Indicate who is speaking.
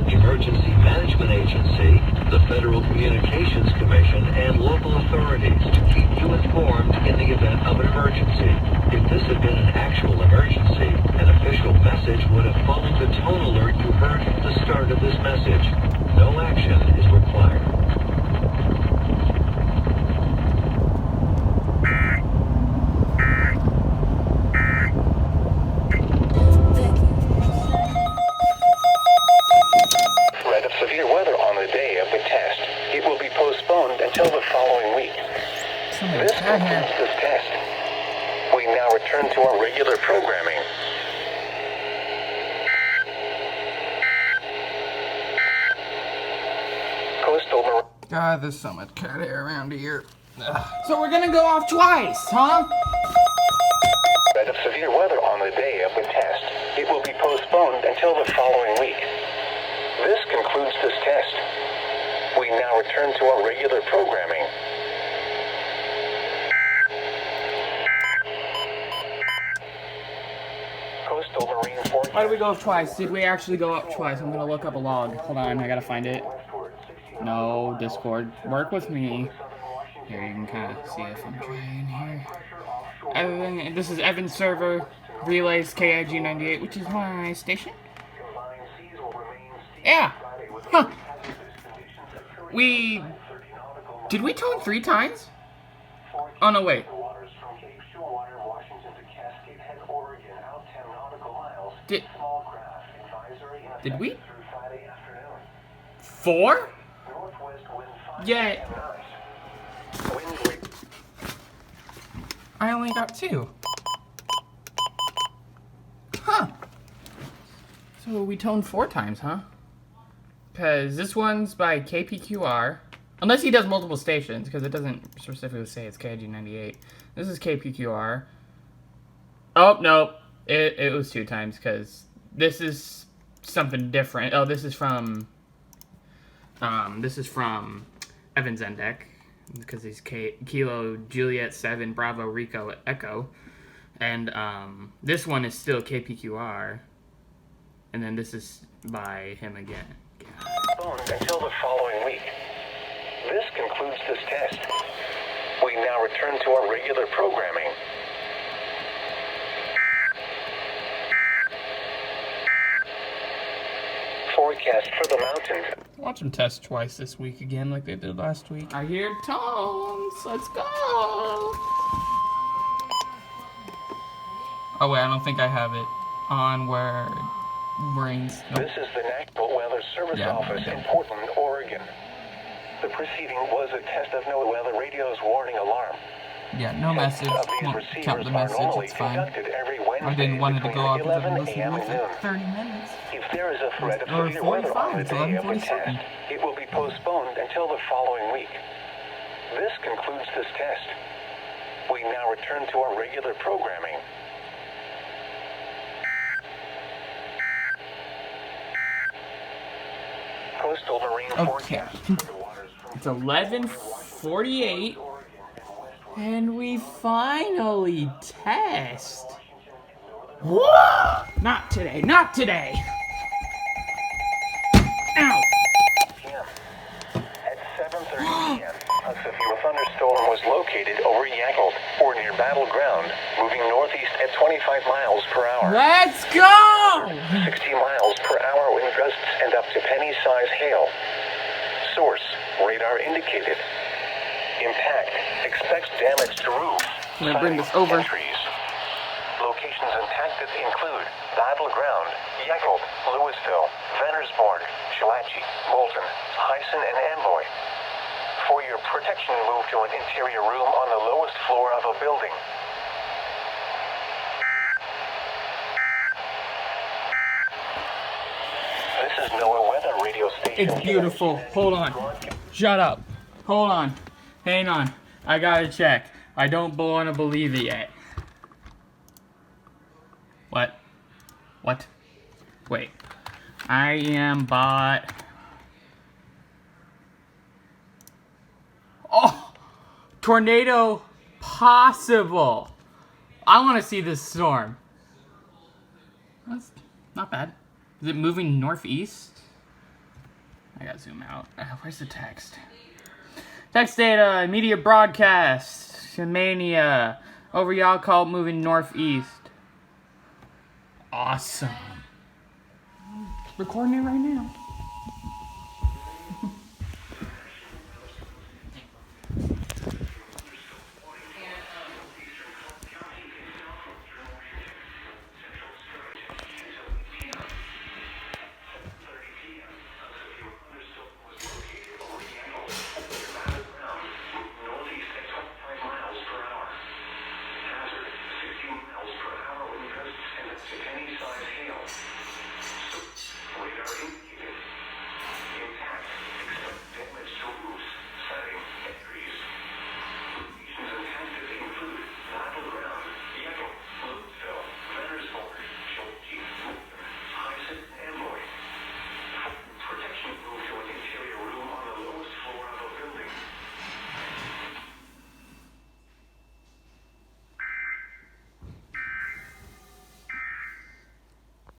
Speaker 1: Emergency Management Agency, the Federal Communications Commission, and local authorities to keep you informed in the event of an emergency. If this had been an actual emergency, an official message would have followed the tone alert you heard at the start of this message. No action is required.
Speaker 2: Threat of severe weather on the day of the test. It will be postponed until the following week. This concludes this test. We now return to our regular programming.
Speaker 3: God, there's so much cat hair around here. Ugh. So we're gonna go off twice, huh?
Speaker 2: Threat of severe weather on the day of the test. It will be postponed until the following week. This concludes this test. We now return to our regular programming. Coastal Marine Forecast.
Speaker 3: Why did we go up twice? Did we actually go up twice? I'm gonna look up a log. Hold on, I gotta find it. No, Discord. Work with me. Here, you can kind of see if I'm trying here. Evan, this is Evan's server. Relays KIG 98, which is my station. Yeah. Huh. Did we tone 3 times? Oh, no, wait. Did we? 4? Yeah. I only got 2. Huh. So we toned 4 times, huh? Because this one's by KPQR. Unless he does multiple stations, because it doesn't specifically say it's KIG 98. This is KPQR. Oh, no. It was 2 times, because this is something different. Oh, this is from Evan Zendek, because he's Kilo Juliet 7 Bravo Rico Echo, and this one is still KPQR, and then this is by him again.
Speaker 2: Until the following week. This concludes this test. We now return to our regular programming. Forecast for the mountains.
Speaker 3: Watch them test twice this week again, like they did last week. I hear tones. Let's go. Oh wait, I don't think I have it on where rains. Nope.
Speaker 2: This is the National Weather Service Office in Portland, Oregon. The preceding was a test of no weather radio's warning alarm.
Speaker 3: Yeah, no message. Won't count the message, it's fine. I didn't want it to go up because I've been listening with it 30 minutes.
Speaker 2: If there is a threat of severe weather on the day of the test, it will be postponed until the following week. This concludes this test. We now return to our regular programming. Coastal Marine Forecast.
Speaker 3: It's 11:48. And we finally test. Whoa! Not today, not today. Ow!
Speaker 2: At 7:30 p.m., a severe thunderstorm was located over Yakult, or near Battleground, moving northeast at 25 miles per hour.
Speaker 3: Let's go!
Speaker 2: 60 miles per hour wind gusts and up to penny-size hail. Source, radar indicated. Impact. Expects damage to roofs.
Speaker 3: I'm gonna bring this over.
Speaker 2: Trees. Locations impacted include Battleground, Yakult, Louisville, Vennersborg, Chalachi, Moulton, Hyson, and Amboy. For your protection, move to an interior room on the lowest floor of a building. This is NOAA Weather Radio Station.
Speaker 3: It's beautiful. Hold on. Shut up. Hold on. Hang on. I gotta check. I don't want to believe it yet. What? What? Wait. I am bot. Oh! Tornado possible. I want to see this storm. That's not bad. Is it moving northeast? I gotta zoom out. Where's the text? Text data, immediate broadcast, Mania, over Yakult moving northeast. Awesome. Recording it right now.